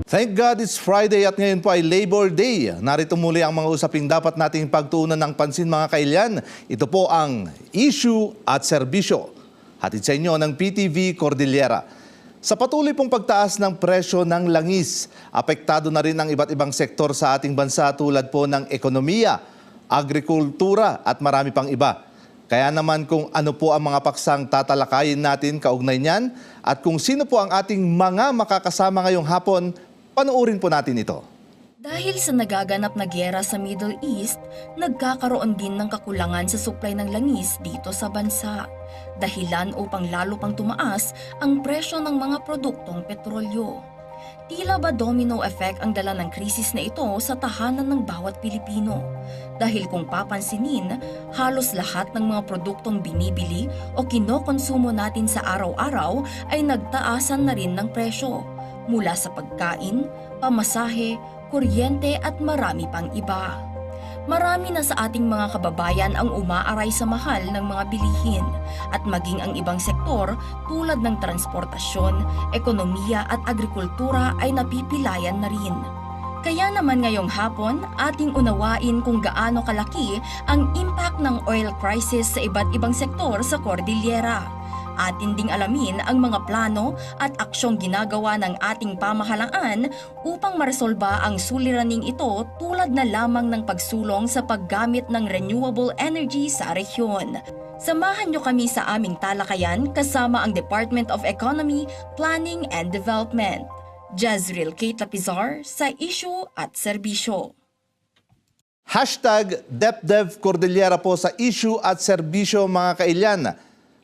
Thank God it's Friday at ngayon po ay Labor Day. Narito muli ang mga usaping dapat nating pagtuunan ng pansin mga kailyan. Ito po ang issue at serbisyo. Hatid sa inyo ng PTV Cordillera. Sa patuloy pong pagtaas ng presyo ng langis, apektado na rin ang iba't ibang sektor sa ating bansa tulad po ng ekonomiya, agrikultura at marami pang iba. Kaya naman kung ano po ang mga paksang tatalakayin natin kaugnay niyan at kung sino po ang ating mga makakasama ngayong hapon, panoorin po natin ito. Dahil sa nagaganap na gyera sa Middle East, nagkakaroon din ng kakulangan sa supply ng langis dito sa bansa. Dahilan upang lalo pang tumaas ang presyo ng mga produktong petrolyo. Tila ba domino effect ang dala ng krisis na ito sa tahanan ng bawat Pilipino? Dahil kung papansinin, halos lahat ng mga produktong binibili o kinokonsumo natin sa araw-araw ay nagtaasan na rin ng presyo. Mula sa pagkain, pamasahe, kuryente at marami pang iba. Marami na sa ating mga kababayan ang umaaray sa mahal ng mga bilihin at maging ang ibang sektor tulad ng transportasyon, ekonomiya at agrikultura ay napipilayan na rin. Kaya naman ngayong hapon, ating unawain kung gaano kalaki ang impact ng oil crisis sa iba't ibang sektor sa Cordillera. Atin ding alamin ang mga plano at aksyong ginagawa ng ating pamahalaan upang maresolba ang suliraning ito tulad na lamang ng pagsulong sa paggamit ng renewable energy sa rehiyon. Samahan niyo kami sa aming talakayan kasama ang Department of Economy, Planning and Development. Jezreel Kate Lapizar sa Issue at Serbisyo. #DepDev Cordillera po sa issue at serbisyo mga kailyan.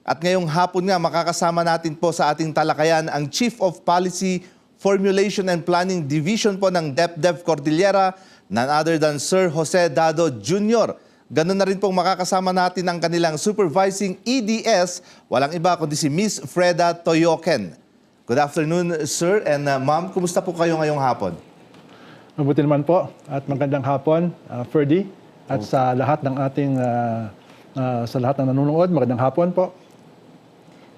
At ngayong hapon nga makakasama natin po sa ating talakayan ang Chief of Policy, Formulation and Planning Division po ng DepDev Cordillera, none other than Sir Jose Dado Jr. Ganun na rin pong makakasama natin ang kanilang Supervising EDS, walang iba kundi si Miss Freda Toyoken. Good afternoon, Sir and Ma'am. Kumusta po kayo ngayong hapon? Mabuti naman po at magandang hapon, Ferdy, at sa lahat ng ating sa lahat ng nanonood, magandang hapon po.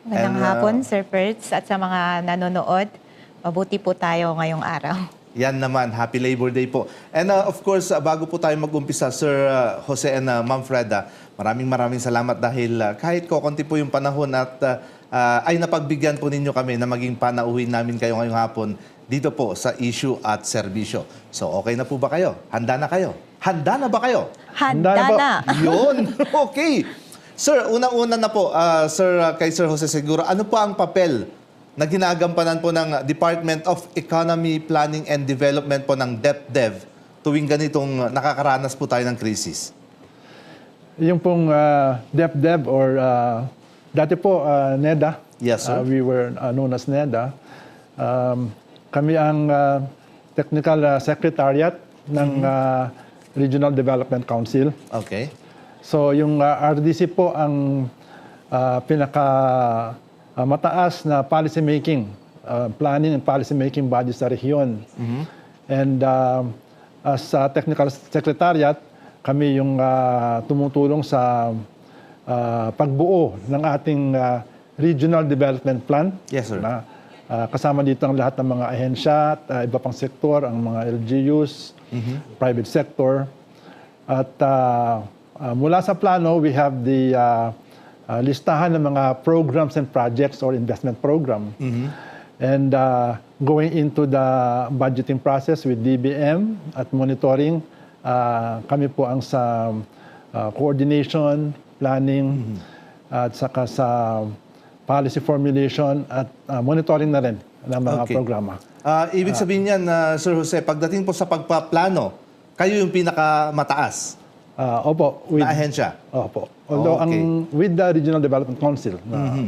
Magandang hapon, Sir Perts, at sa mga nanonood, mabuti po tayo ngayong araw. Yan naman, Happy Labor Day po. And of course, bago po tayo mag-umpisa, Sir Jose and Ma'am Freda, maraming salamat dahil kahit kokonti po yung panahon at ay napagbigyan po ninyo kami na maging panauhin namin kayo ngayong hapon dito po sa issue at serbisyo. So okay na po ba kayo? Handa na kayo? Handa na ba kayo? Handa na! Yun! Okay! Sir, unang-una na po, Sir, kay Sir Jose siguro, ano po ang papel na ginagampanan po ng Department of Economy, Planning and Development po ng DepDev tuwing ganitong nakakaranas po tayo ng krisis? Yung pong DepDev or dati po NEDA. Yes, sir. We were known as NEDA. Kami ang Technical Secretariat ng Regional Development Council. Okay. So yung RDC po ang mataas na policy making, planning and policy making body sa rehiyon. And as Technical Secretariat, kami yung tumutulong sa pagbuo ng ating Regional Development Plan. Yes, sir. Kasama dito ang lahat ng mga ahensya at iba pang sektor, ang mga LGUs, private sector. At mula sa plano, we have the listahan ng mga programs and projects or investment program. And going into the budgeting process with DBM at monitoring, kami po ang sa coordination, planning, at saka sa policy formulation at monitoring na rin ng mga programa. Ibig sabihin niyan, Sir Jose, pagdating po sa pagpaplano, kayo yung pinakamataas Opo. na ahensya? Opo. Although with the Regional Development Council,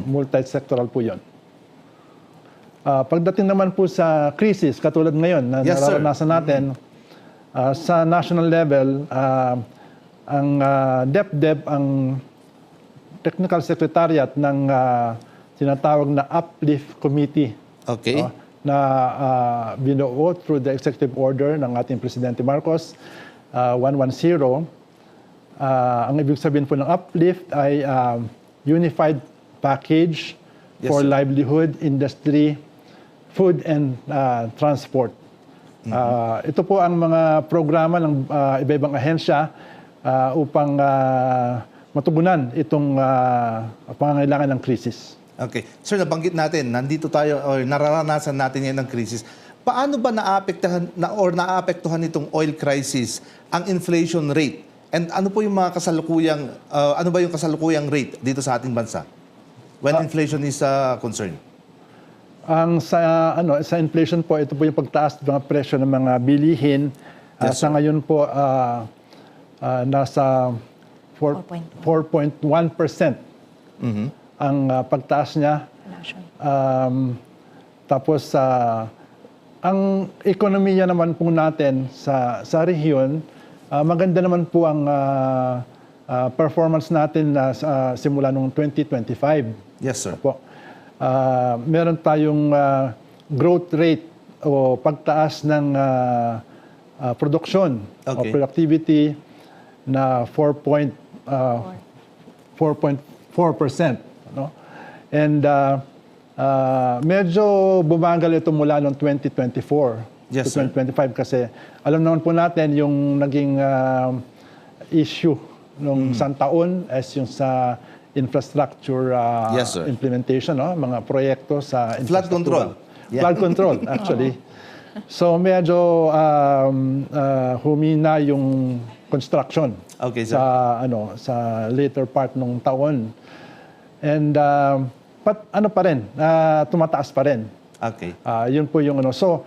multi-sectoral po yun. Pagdating naman po sa crisis, katulad ngayon na nararanasan natin, sa national level, ang DepDev ang Technical Secretariat ng tinatawag na Uplift Committee. Okay. Na binuo through the executive order ng ating Presidente Marcos, 110. Ang ibig sabihin po ng uplift ay unified package for livelihood, industry, food and transport. Ito po ang mga programa ng iba-ibang ahensya upang matugunan itong pangangailangan ng krisis. Okay. Sir, nabanggit natin, nandito tayo or nararanasan natin ngayon ng krisis. Paano ba naapektuhan itong oil crisis ang inflation rate? And ano po yung mga ano ba yung kasalukuyang rate dito sa ating bansa when inflation is concerned? Sa inflation po, ito po yung pagtaas ng mga presyo ng mga bilihin. Yes, Sa ngayon po, nasa 4.1% ang pagtaas niya. Tapos, ang ekonomiya naman po natin sa rehiyon, maganda naman po ang performance natin simula noong 2025. Yes, sir. Po. Meron tayong growth rate o pagtaas ng production o Okay. productivity na 4.4%. No? And medyo bumagal ito mula noong 2024 Yes, to 2025 kasi alam naman po natin yung naging issue nung isang taon as yung sa infrastructure Yes, sir. implementation, no? Mga proyekto sa Flood control. Yeah. Flood control, actually. So medyo humina yung construction Okay, sir. sa later part ng taon. And pa rin, tumataas pa rin. Okay. Yun po yung So,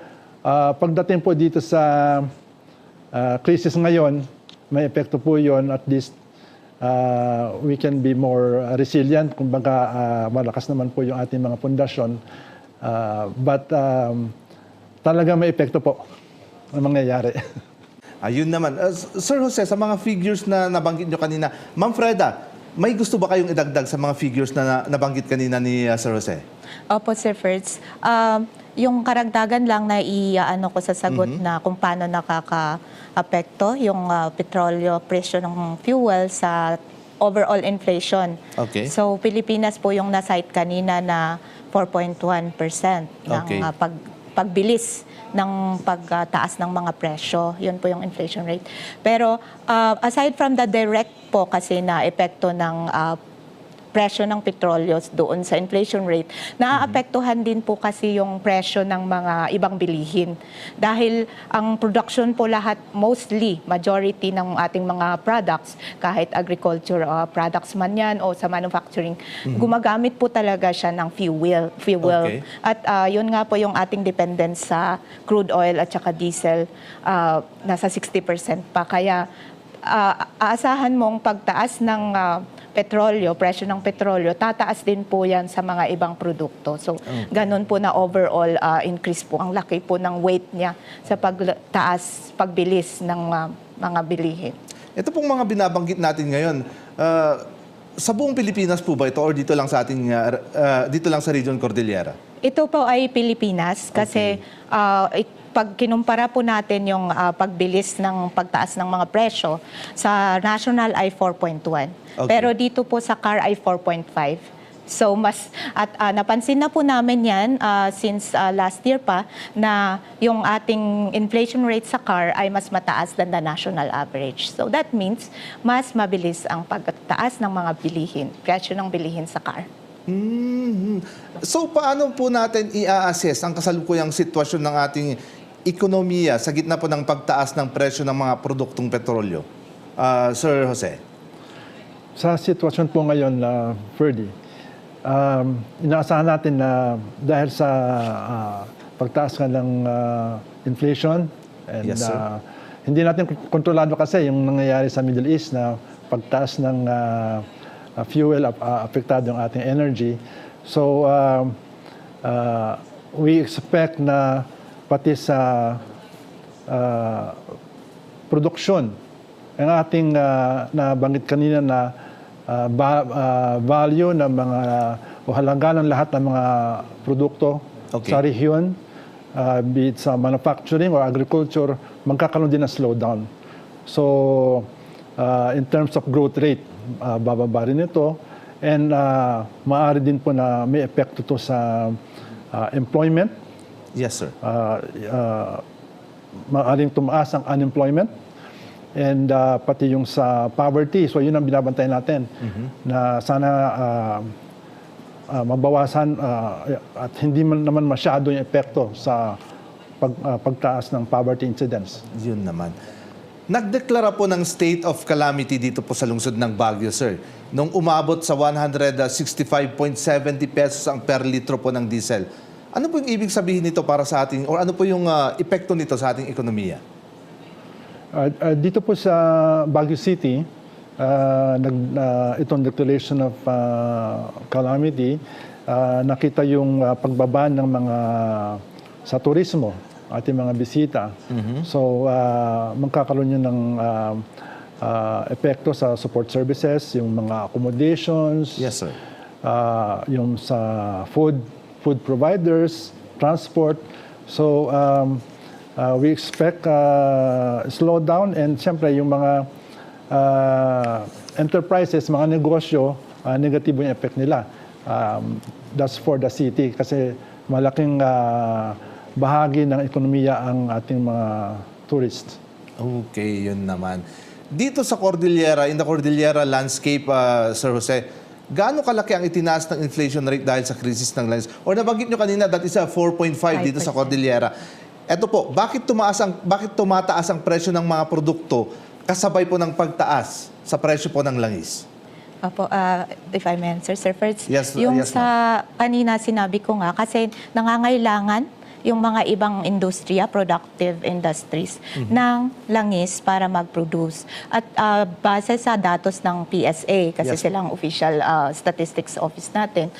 pagdating po dito sa crisis ngayon, may epekto po yun. At least, we can be more resilient. Kumbaga, malakas naman po yung ating mga pundasyon. But, talaga may epekto po ang mangyayari. Ayun naman. Sir Jose, sa mga figures na nabanggit nyo kanina, Ma'am Freda, may gusto ba kayong idagdag sa mga figures na nabanggit kanina ni Sir Jose? Opo, Sir Ferds. Yung karagdagan lang na ko sa sagot na kung paano nakaka-apekto yung petrolyo, presyo ng fuel sa overall inflation. Okay. So, Pilipinas po yung na-cite kanina na 4.1% ng Okay. pagbilis ng pagtaas ng mga presyo. Yun po yung inflation rate. Pero aside from the direct po kasi na epekto ng presyo ng petrolyo doon sa inflation rate, naaapektuhan din po kasi yung presyo ng mga ibang bilihin. Dahil ang production po lahat, majority ng ating mga products, kahit agriculture products man yan o sa manufacturing, gumagamit po talaga siya ng fuel. Okay. At yun nga po yung ating dependence sa crude oil at saka diesel, nasa 60% pa. Kaya aasahan mong pagtaas ng presyo ng petrolyo, tataas din po yan sa mga ibang produkto. So, ganun po na overall increase po. Ang laki po ng weight niya sa pagbilis ng mga bilihin. Ito pong mga binabanggit natin ngayon, sa buong Pilipinas po ba ito or dito lang sa ating dito lang sa Region Cordillera? Ito po ay Pilipinas kasi pag kinumpara po natin yung pagbilis ng pagtaas ng mga presyo, sa national ay 4.1. Okay. Pero dito po sa car ay 4.5. So napansin na po namin yan since last year pa na yung ating inflation rate sa car ay mas mataas than the national average. So that means mas mabilis ang pagtaas ng mga bilihin, presyo ng bilihin sa car. So paano po natin i-assess ang kasalukuyang sitwasyon ng ating ekonomiya sa gitna po ng pagtaas ng presyo ng mga produktong petrolyo? Sir Jose? Sa sitwasyon po ngayon, Ferdy, inaasahan natin na dahil sa pagtaas nga ng inflation, and Yes, sir. hindi natin kontrolado kasi yung nangyayari sa Middle East na pagtaas ng fuel, apektado yung ating energy. So, we expect na pati sa produksyon, ang ating nabanggit kanina na value ng mga o halaga ng lahat ng mga produkto Okay. sa rehiyon, be it sa manufacturing or agriculture, magkakaroon din ng slowdown. So, in terms of growth rate, bababa rin ito. And maaari din po na may epekto to sa employment. Yes, sir. maaaring tumaas ang unemployment and pati yung sa poverty. So yun ang binabantayan natin na sana mabawasan at hindi naman masyado yung epekto sa pagtaas ng poverty incidence. Yun naman. Nagdeklara po ng state of calamity dito po sa lungsod ng Baguio, sir. Nung umabot sa 165.70 pesos ang per litro po ng diesel. Ano po yung ibig sabihin nito para sa ating, or ano po yung epekto nito sa ating ekonomiya? Dito po sa Baguio City, itong declaration of calamity, nakita yung pagbaba ng mga sa turismo, ating mga bisita. So, magkakaroon yun ng epekto sa support services, yung mga accommodations, Yes, sir. yung sa food providers, transport. So, we expect slowdown and siyempre yung mga enterprises, mga negosyo, negatibo yung effect nila. That's for the city kasi malaking bahagi ng ekonomiya ang ating mga tourists. Okay, yun naman. Dito sa Cordillera, in the Cordillera landscape, Sir Jose, gaano kalaki ang itinaas ng inflation rate dahil sa krisis ng langis? Or nabanggit nyo kanina, that is 4.5 dito sa Cordillera. Eto po, bakit tumataas ang presyo ng mga produkto kasabay po ng pagtaas sa presyo po ng langis? Opo, if I may answer, sir, first, Yes, yung yes, sa kanina sinabi ko nga, kasi nangangailangan yung mga ibang industriya, productive industries, ng langis para mag-produce. At base sa datos ng PSA, kasi Yes. silang official statistics office natin,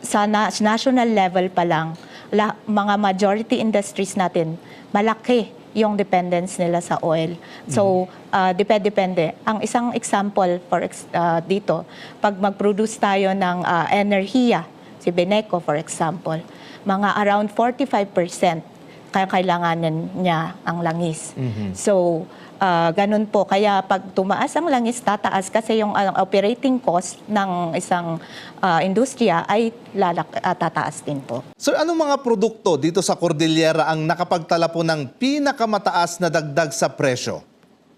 sa national level pa lang, mga majority industries natin, malaki yung dependence nila sa oil. So, depende. Ang isang example dito, pag mag-produce tayo ng enerhiya, si Beneco for example, mga around 45% kailanganan niya ang langis. So, ganun po. Kaya pag tumaas ang langis, tataas kasi yung operating cost ng isang industriya ay tataas din po. Sir, anong mga produkto dito sa Cordillera ang nakapagtala po ng pinakamataas na dagdag sa presyo?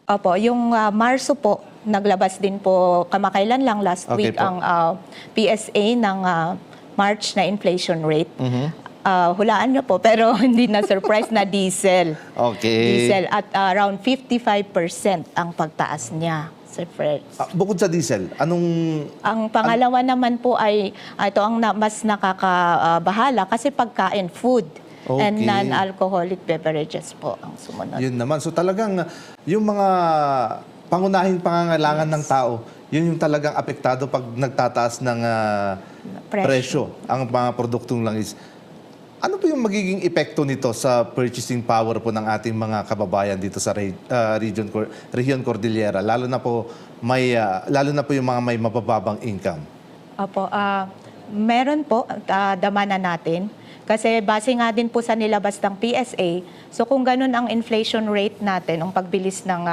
Opo, yung Marso po, naglabas din po kamakailan lang last Okay week po. ang PSA ng March na inflation rate. Hulaan nyo po, pero hindi na surprise na diesel. Okay. Diesel at around 55% ang pagtaas niya, Sir Fred. Bukod sa diesel, anong... Ang pangalawa naman po ay ito ang mas nakakabahala kasi pagkain, food. And Okay. non-alcoholic beverages po ang sumunod. Yun naman. So talagang yung mga pangunahing pangangailangan ng tao, yun yung talagang apektado pag nagtataas ng presyo ang mga produktong langis. Ano po yung magiging epekto nito sa purchasing power po ng ating mga kababayan dito sa Region Cordillera, lalo na po yung mga may mabababang income? Opo, meron po, damanan natin. Kasi base nga din po sa nilabas ng PSA, so kung ganun ang inflation rate natin, ang pagbilis ng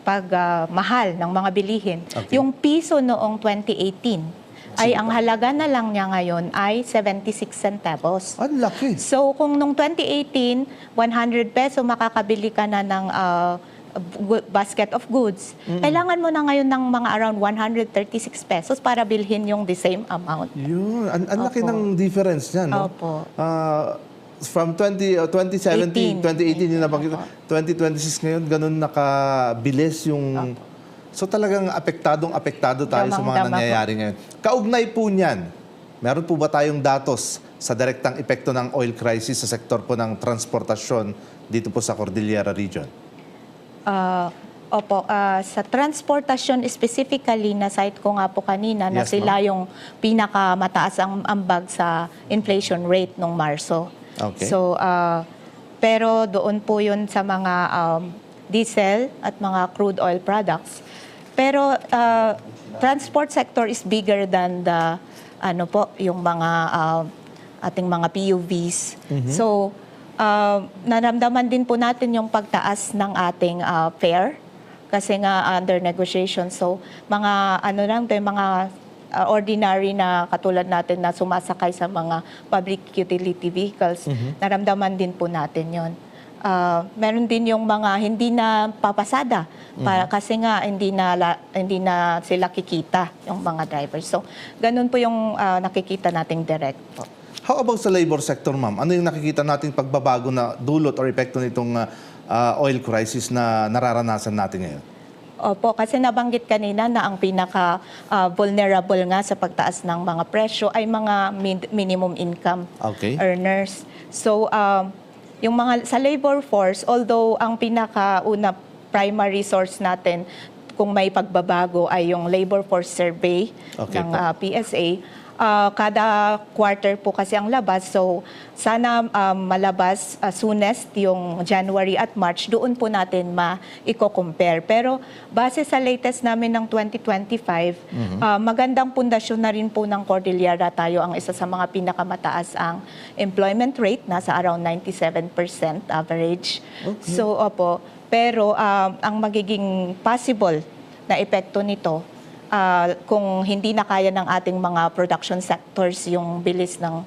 pagmahal ng mga bilihin, Okay. yung piso noong 2018, ay ang halaga na lang niya ngayon ay 76 centavos. Ang laki. So kung nung 2018, 100 peso makakabili ka na ng basket of goods, kailangan mo na ngayon ng mga around 136 pesos para bilhin yung the same amount. Yun. Ang laki Opo. ng difference niya, no? Opo. From 2017, 2018 yung nabanggit. 2026 ngayon, ganun nakabilis yung... So talagang apektado tayo sa mga Damang-dama po. nangyayari ngayon. Kaugnay po niyan, meron po ba tayong datos sa direktang epekto ng oil crisis sa sektor po ng transportasyon dito po sa Cordillera Region? Opo, sa transportasyon specifically, na-cite ko nga po kanina na Yes, sila yung pinakamataas ang ambag sa inflation rate nung Marso. Okay. So, pero doon po yun sa mga diesel at mga crude oil products. Pero transport sector is bigger than the yung mga ating mga PUVs. So, naramdaman din po natin yung pagtaas ng ating fare kasi nga under negotiation. So, mga mga ordinary na katulad natin na sumasakay sa mga public utility vehicles, naramdaman din po natin yon. meron din yung mga hindi na papasada para kasi nga hindi na sila kikita yung mga drivers. So ganun po yung nakikita nating direct po. How about sa labor sector, ma'am? Ano yung nakikita nating pagbabago na dulot or epekto nitong oil crisis na nararanasan natin ngayon? Opo, kasi nabanggit kanina na ang pinaka-vulnerable nga sa pagtaas ng mga presyo ay mga minimum income Okay. earners. So, yung mga sa labor force, although ang pinakauna primary source natin kung may pagbabago ay yung labor force survey Okay ng po. PSA, kada quarter po kasi ang labas. So, sana malabas soonest yung January at March, doon po natin ma-compare. Pero base sa latest namin ng 2025, magandang pundasyon na rin po ng Cordillera. Tayo ang isa sa mga pinakamataas ang employment rate, nasa around 97% average. Okay. So, opo. Pero ang magiging possible na epekto nito, kung hindi na kaya ng ating mga production sectors yung bilis ng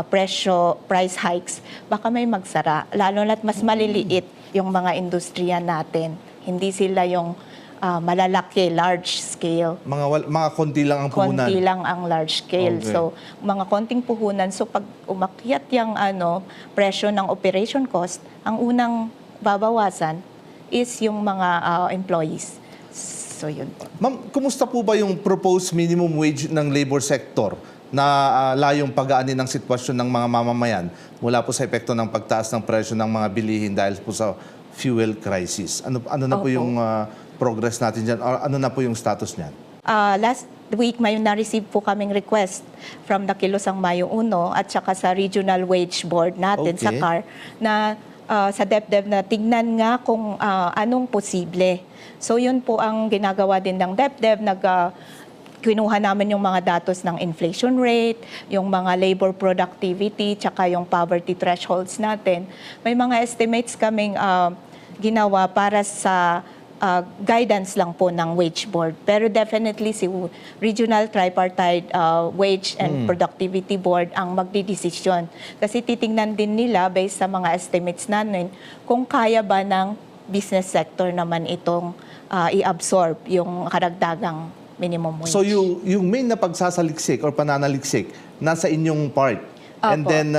price hikes, baka may magsara. Lalo na't mas maliliit yung mga industriya natin. Hindi sila yung malalaki, large scale. Mga konti lang ang puhunan. Konti lang ang large scale. Okay. So, mga konting puhunan. So, pag umakyat yung presyo ng operation cost, ang unang babawasan is yung mga employees. So, yun po. Ma'am, kumusta po ba yung proposed minimum wage ng labor sector na layong pag-aanin ng sitwasyon ng mga mamamayan mula po sa epekto ng pagtaas ng presyo ng mga bilihin dahil po sa fuel crisis? Ano na po Opo. yung progress natin dyan? Or ano na po yung status niyan? Last week, may na-receive po kaming request from the Kilosang Mayo 1 at saka sa Regional Wage Board natin sa Okay. CAR na sa DepEd na tignan nga kung anong posible. So yun po ang ginagawa din ng DepEd, kinuha namin yung mga datos ng inflation rate, yung mga labor productivity, tsaka yung poverty thresholds natin. May mga estimates kaming ginawa para sa guidance lang po ng wage board. Pero definitely si Regional Tripartite Wage and Productivity Board ang magdidesisyon. Kasi titingnan din nila based sa mga estimates namin kung kaya ba ng business sector naman itong i-absorb yung karagdagang minimum wage. So yung main na pagsasaliksik or pananaliksik nasa inyong part. And Opo. then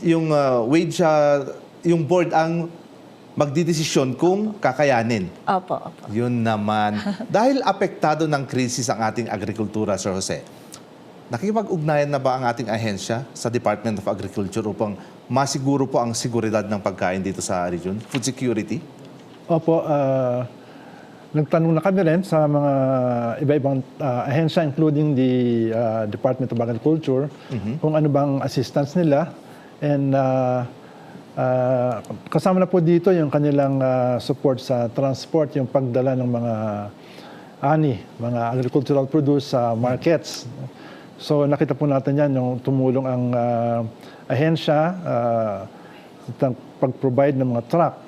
yung wage yung board ang magdidesisyon kung kakayanin. Opo, opo. Yun naman. Dahil apektado ng krisis ang ating agrikultura, Sir Jose, nakikipag-ugnayan na ba ang ating ahensya sa Department of Agriculture upang masiguro po ang seguridad ng pagkain dito sa region? Food security? Opo, nagtanong na kami rin sa mga iba-ibang ahensya, including the Department of Agriculture, kung ano bang assistance nila. And kasama na po dito yung kanilang support sa transport, yung pagdala ng mga mga agricultural produce sa markets. So nakita po natin yan, yung tumulong ang ahensya sa pag-provide ng mga truck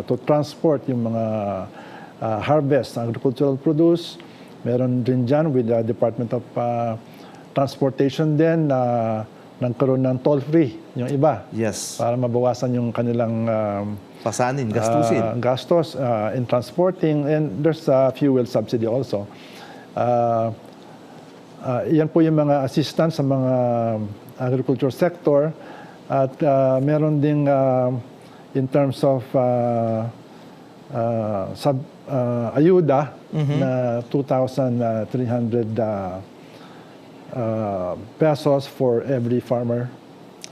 to transport yung mga harvest ng agricultural produce. Meron din dyan with the Department of Transportation din nagkaroon ng toll-free yung iba. Yes. Para mabawasan yung kanilang Pasanin, gastusin. gastos in transporting, and there's a fuel subsidy also. Yan po yung mga assistance sa mga agriculture sector, at meron ding in terms of ayuda na 2,300 pesos for every farmer.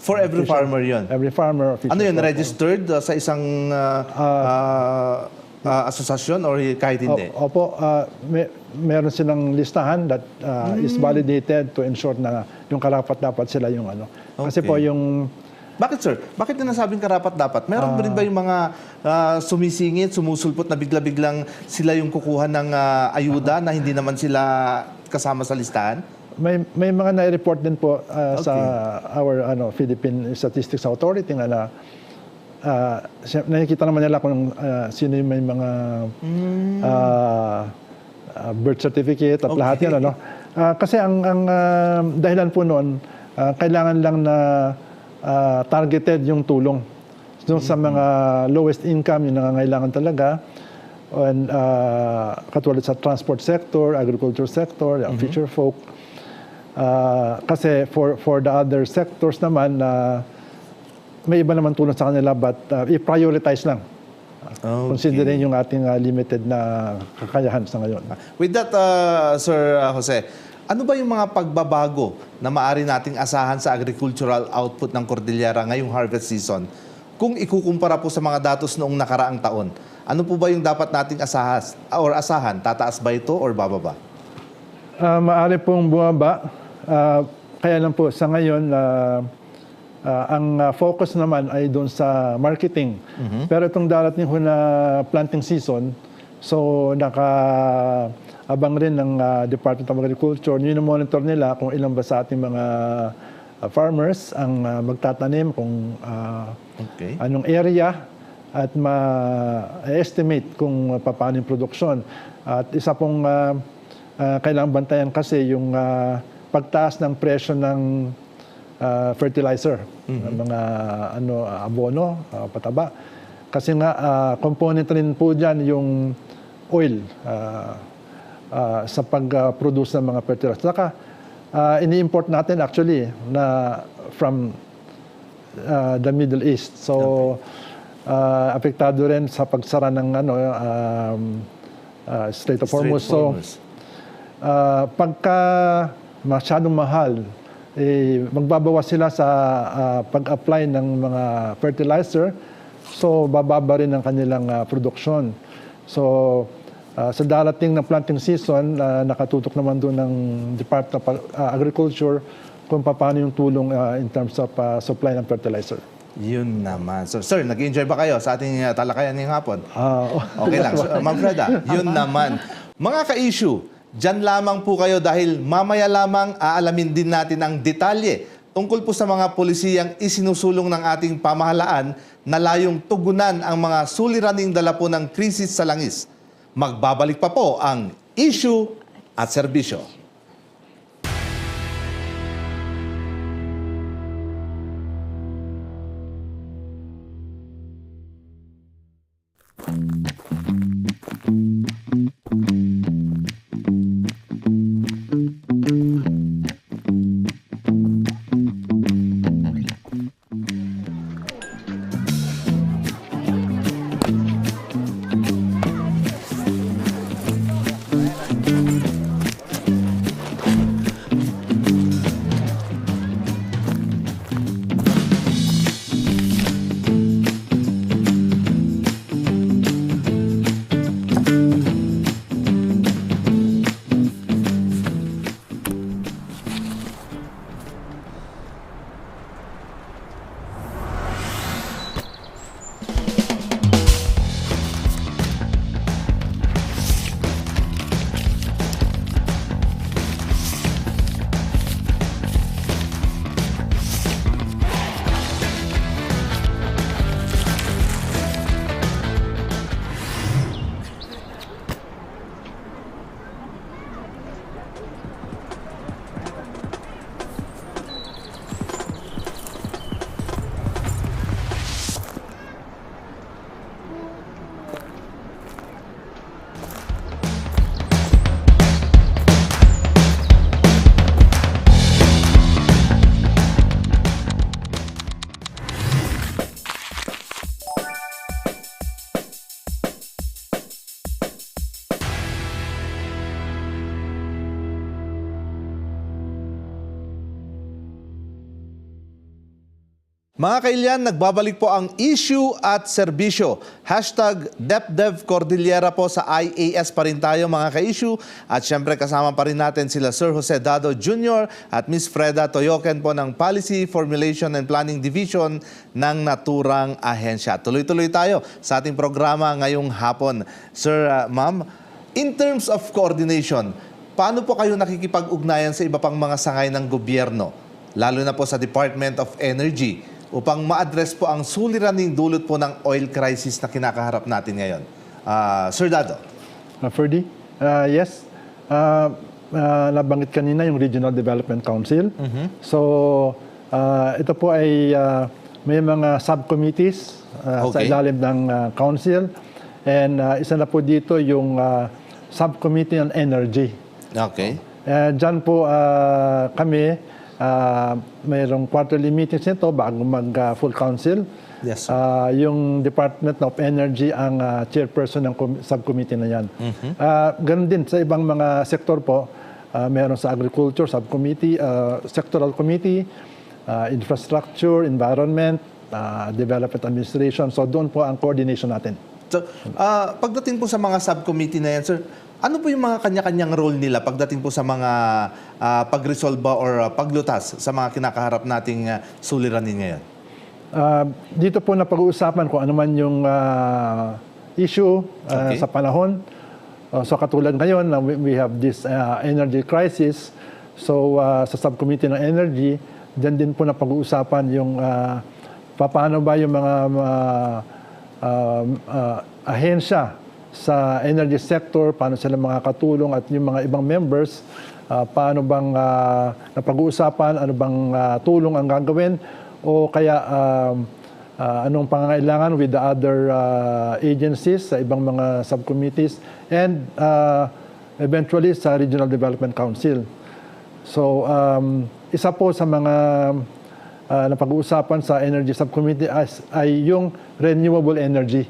For every farmer yun. Every farmer. Ano yun, registered sa isang asosasyon or kahit hindi? Opo, meron silang listahan that is validated to ensure na yung karapat-dapat sila yung ano. Kasi Okay. po yung Bakit, sir? Bakit na nasabing karapat-dapat? Meron rin ba yung mga sumisingit, sumusulpot na bigla-biglang sila yung kukuha ng ayuda na hindi naman sila kasama sa listahan? may mga na-report din po sa our Philippine Statistics Authority na nakikita naman nila kung sino yung may mga birth certificate at lahat yan. Kasi ang dahilan po noon, kailangan lang na targeted yung tulong. Doon sa mga lowest income, yung nangangailangan talaga, and katulad sa transport sector, agriculture sector, fisher folk. Kasi for the other sectors naman, may iba naman tulong sa kanila, but i-prioritize lang. Considering yung ating limited na kakayahan sa ngayon. With that, Sir Jose, ano ba yung mga pagbabago na maaari nating asahan sa agricultural output ng Cordillera ngayong harvest season? Kung ikukumpara po sa mga datos noong nakaraang taon, ano po ba yung dapat nating asahan? Tataas ba ito or bababa? Maaari pong bumaba. Kaya lang po sa ngayon, ang focus naman ay doon sa marketing. Pero itong darating ho na planting season, so nakaabang rin ng Department of Agriculture, monitor nila kung ilan ba sa ating mga farmers ang magtatanim, kung anong area, at ma-estimate kung paano yung produksyon. At isa pong kailangang bantayan kasi yung pagtaas ng presyo ng fertilizer, mga abono, pataba. Kasi nga, component rin po dyan yung oil sa pag-produce ng mga fertilizer. Saka, ini-import natin actually na from the Middle East. So, apektado rin sa pagsara ng Strait of Hormuz. So, pagka masyadong mahal, magbabawas sila sa pag-apply ng mga fertilizer, so bababa rin ang kanilang produksyon. So, sa darating na planting season, nakatutok naman doon ng Department of Agriculture kung paano yung tulong in terms of supply ng fertilizer. Yun naman. So, sir, nag-enjoy ba kayo sa ating talakayan ngayong hapon? Okay lang. So, Ma'am Freda, yun naman. Mga ka-issue, dyan lamang po kayo dahil mamaya lamang aalamin din natin ang detalye tungkol po sa mga polisiyang isinusulong ng ating pamahalaan na layong tugunan ang mga suliraning dala po ng krisis sa langis. Magbabalik pa po ang issue at serbisyo. Mga kailyan, nagbabalik po ang issue at serbisyo. Hashtag DepDev Cordillera po sa IAS pa rin tayo mga ka-issue. At syempre kasama pa rin natin sila Sir Jose Dado Jr. at Miss Freda Toyoken po ng Policy, Formulation and Planning Division ng naturang ahensya. Tuloy-tuloy tayo sa ating programa ngayong hapon. Sir, Ma'am, in terms of coordination, paano po kayo nakikipag-ugnayan sa iba pang mga sangay ng gobyerno, lalo na po sa Department of Energy, upang ma-address po ang suliraning dulot po ng oil crisis na kinakaharap natin ngayon? Sir Dado. Ferdy, yes. Nabanggit kanina yung Regional Development Council. So, ito po ay may mga subcommittees sa Okay. ilalim ng council. And isa na po dito yung subcommittee on energy. Okay. Diyan po kami, mayroong quarterly meetings nito bago mag-full council. Yes, sir. Yung Department of Energy ang chairperson ng subcommittee na yan. Ganun din sa ibang mga sektor po. Meron sa agriculture, subcommittee, sectoral committee, infrastructure, environment, development administration. So doon po ang coordination natin. So, pagdating po sa mga subcommittee na yan, sir, ano po yung mga kanya-kanyang role nila pagdating po sa mga pag-resolve or paglutas sa mga kinakaharap nating suliranin ngayon? Dito po na pag-uusapan kung ano man yung issue Okay. sa panahon. So katulad ngayon, we have this energy crisis. So sa subcommittee ng energy, dyan din po na pag-uusapan yung paano ba yung mga ahensya sa energy sector, paano sila makakatulong at yung mga ibang members, paano bang napag-uusapan, ano bang tulong ang gagawin o kaya anong pangangailangan with the other agencies sa ibang mga subcommittees and eventually sa Regional Development Council. So isa po sa mga napag-uusapan sa Energy Subcommittee ay yung renewable energy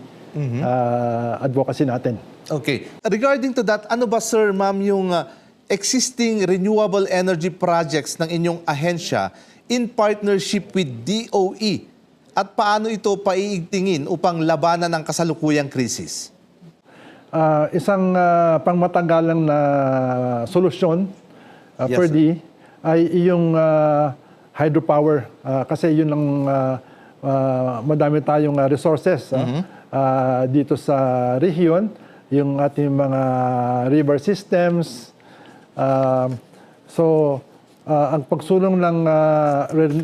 advocacy natin. Okay. Regarding to that, ano ba, sir, ma'am, yung existing renewable energy projects ng inyong ahensya in partnership with DOE at paano ito paiigtingin upang labanan ang kasalukuyang krisis? Isang pangmatagalang na solusyon Yes, per sir. D ay yung hydropower kasi yun ang madami tayong resources dito sa rehiyon, yung ating mga river systems. Ang pagsulong ng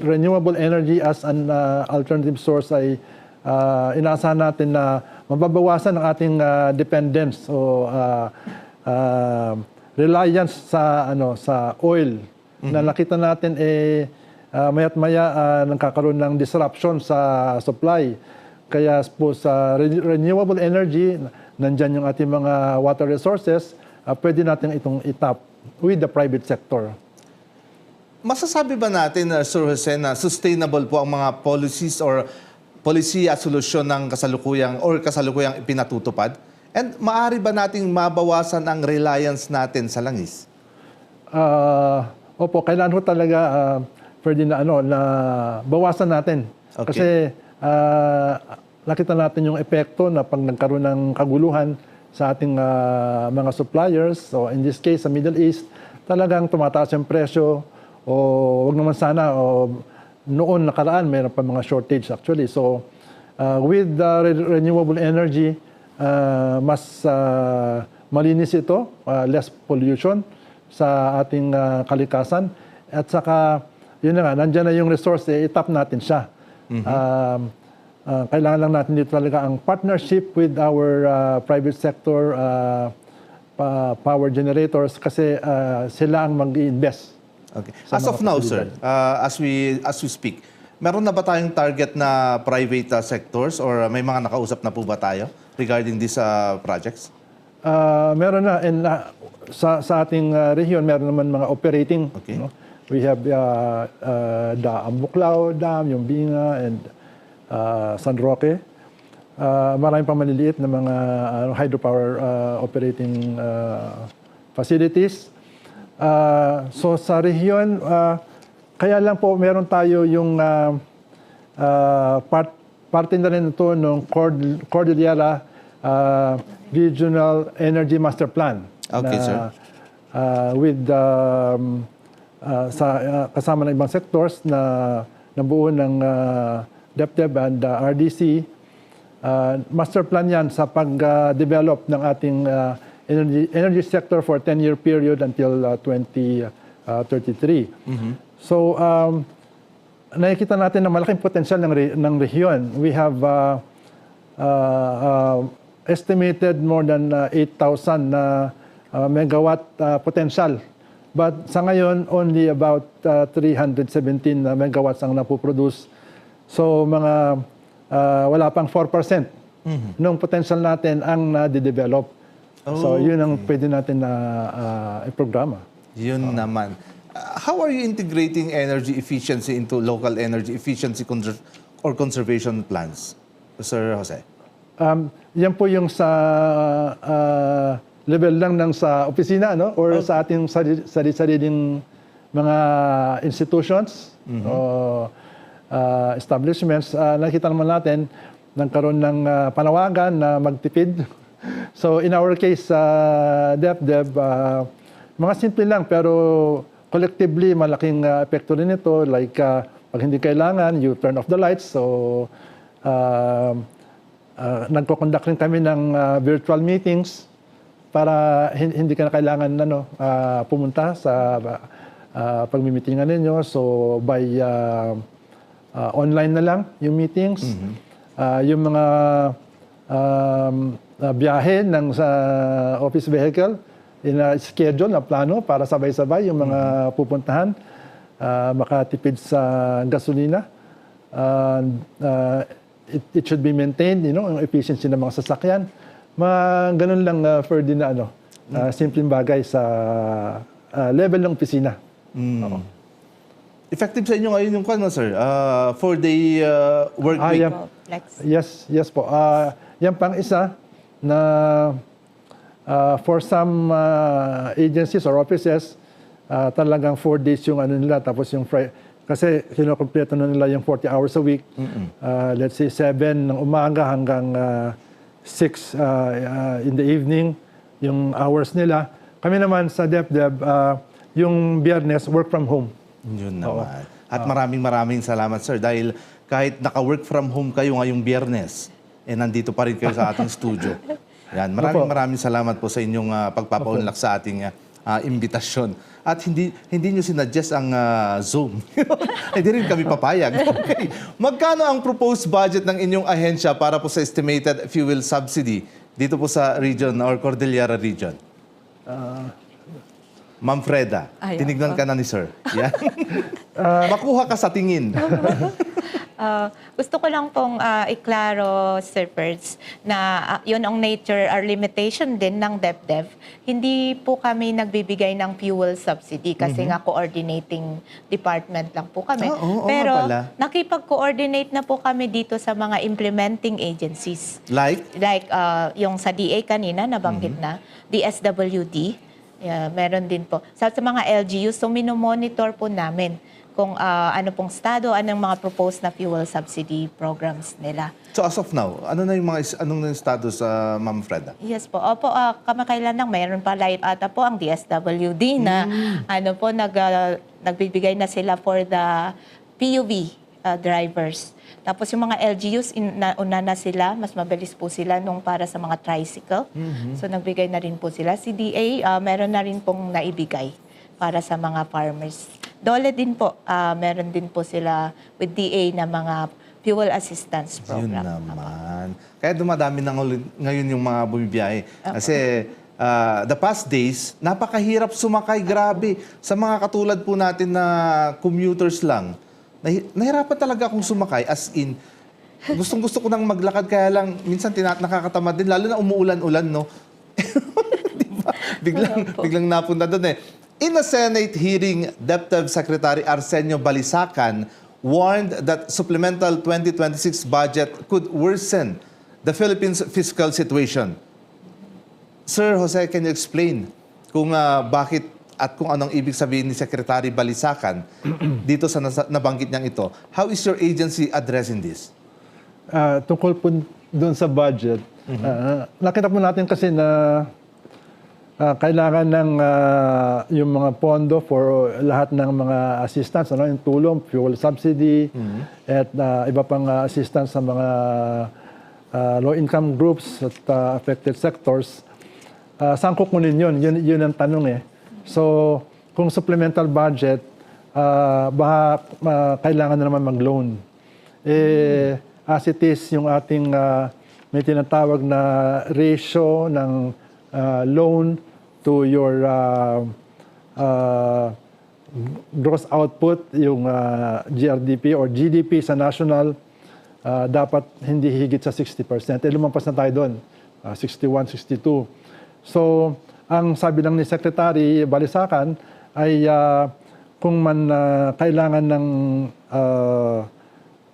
renewable energy as an alternative source ay inaasahan natin na mababawasan ang ating dependence o reliance sa oil na nakita natin maya't maya nagkakaroon ng disruption sa supply. Kaya po sa renewable energy, nandyan yung ating mga water resources, pwede natin itong itap with the private sector. Masasabi ba natin, Sir Jose, na sustainable po ang mga policies or policy at solusyon ng kasalukuyang ipinatutupad? And maaari ba nating mabawasan ang reliance natin sa langis? Opo, kailangan ko talaga pwede na na bawasan natin. Okay. Kasi nakita natin yung epekto na pag nagkaroon ng kaguluhan sa ating mga suppliers. So in this case, sa Middle East, talagang tumataas yung presyo o wag naman sana noon nakaraan mayroon pa mga shortage actually. So with the renewable energy, mas malinis ito, less pollution sa ating kalikasan. At saka, yun na nga, nandiyan na yung resource, itap natin siya. Kailangan lang natin dito talaga ang partnership with our private sector power generators kasi sila ang mag-i-invest. Okay. Sa As mga of now, pasilidad. sir, as we speak, meron na ba tayong target na private sectors or may mga nakausap na po ba tayo regarding these projects? Meron na. And sa ating rehiyon, meron naman mga operating. Okay. No? We have the Ambuklao Dam, yung Binga, and San Roque. Maraming pang maliliit na mga hydropower operating facilities. So sa rehiyon, kaya lang po meron tayo yung parte na rin ito ng Cordillera Regional Energy Master Plan. Okay, sir. With kasama ng ibang sectors na nabuo ng DepDep and RDC. Master plan yan sa pag-develop ng ating energy sector for 10-year period until 2033. So, nakikita natin na malaking potensyal ng rehiyon. We have estimated more than 8,000 na megawatt potential. But sa ngayon, only about 317 megawatts ang napoproduce. So mga wala pang 4% ng potential natin ang na-develop. So yun ang pwede natin na iprograma. Yun naman. How are you integrating energy efficiency into local energy efficiency or conservation plans, Sir Jose? Yan po yung sa level lang ng sa opisina, no? Or sa ating sariling mga institutions o establishments. Nakita naman natin nagkaroon ng panawagan na magtipid. So in our case sa DepDev, mga simple lang pero collectively malaking epekto rin ito. Like pag hindi kailangan, you turn off the lights. So nagko-conduct rin kami ng virtual meetings para hindi ka na kailangan pumunta sa pagmimitingan ninyo. So by online na lang yung meetings. Yung mga biyahe ng sa office vehicle, schedule na plano para sabay-sabay yung mga pupuntahan, makatipid sa gasolina. It should be maintained, yung efficiency ng mga sasakyan. Ganun lang Ferdy na simpleng bagay sa level ng opisina. Oo. Effective sa inyo ngayon yung sir? 4-day work week. Yes po. Yan pang isa na for some agencies or offices, talagang 4 days yung nila, tapos yung Friday. Kasi kinokompleto na nila yung 40 hours a week. Let's say 7 ng umaga hanggang 6 in the evening, yung hours nila. Kami naman sa DepDev, yung Biyernes, work from home. Yun naman. At maraming salamat, sir. Dahil kahit naka-work from home kayo ngayong Biyernes, nandito pa rin kayo sa ating studio. Yan. Maraming salamat po sa inyong pagpapaunlak sa ating imbitasyon. At hindi nyo sinuggest ang Zoom. Hindi rin kami papayag. Okay. Magkano ang proposed budget ng inyong ahensya para po sa estimated fuel subsidy dito po sa region or Cordillera region? Ma'am Freda, tinignan ka na ni Sir. Yan. Makuha ka sa tingin. Gusto ko lang pong iklaro, Sir Perds, na yun ang nature or limitation din ng DepDev. Hindi po kami nagbibigay ng fuel subsidy kasi nga coordinating department lang po kami. Pero nakipag-coordinate na po kami dito sa mga implementing agencies. Like Yung sa DA kanina, nabanggit na, DSWD. Meron din po. Sa mga LGUs, so minomonitor po namin kung ano pong estado, anong mga proposed na fuel subsidy programs nila. So as of now, anong estado sa Ma'am Freda? Yes po. Opo, kamakailan lang, mayroon pa live ata po ang DSWD na nagbibigay na sila for the PUV drivers. Tapos yung mga LGUs, una na sila, mas mabilis po sila nung para sa mga tricycle. So nagbigay na rin po sila. Si DA, meron na rin pong naibigay para sa mga farmers. Dole din po, meron din po sila with DA na mga fuel assistance program. Yun naman. Kaya dumadami na ngayon yung mga bumibiyahe. Kasi the past days, napakahirap sumakay, grabe. Sa mga katulad po natin na commuters lang, nahirapan talaga akong sumakay, as in, gustong-gusto ko nang maglakad, kaya lang, minsan nakakatamad din, lalo na umuulan-ulan, no? Diba? Biglang napunta doon eh. In a Senate hearing, DepDev Secretary Arsenio Balisacan warned that supplemental 2026 budget could worsen the Philippines' fiscal situation. Sir Jose, can you explain kung bakit at kung anong ibig sabihin ni Secretary Balisacan dito sa nabanggit niyang ito? How is your agency addressing this? Tungkol po doon sa budget, nakita po natin kasi na kailangan ng yung mga pondo for lahat ng mga assistance, yung tulong, fuel subsidy, at iba pang assistance sa mga low-income groups at affected sectors. Saan kukunin yun? Yun ang tanong eh. So, kung supplemental budget, baka kailangan na naman mag-loan. As it is, yung ating may tinatawag na ratio ng loan to your gross output, yung GRDP or GDP sa national, dapat hindi higit sa 60%. Lumampas na tayo doon, 61, 62. So, ang sabi lang ni Secretary Balisacan ay kung man kailangan ng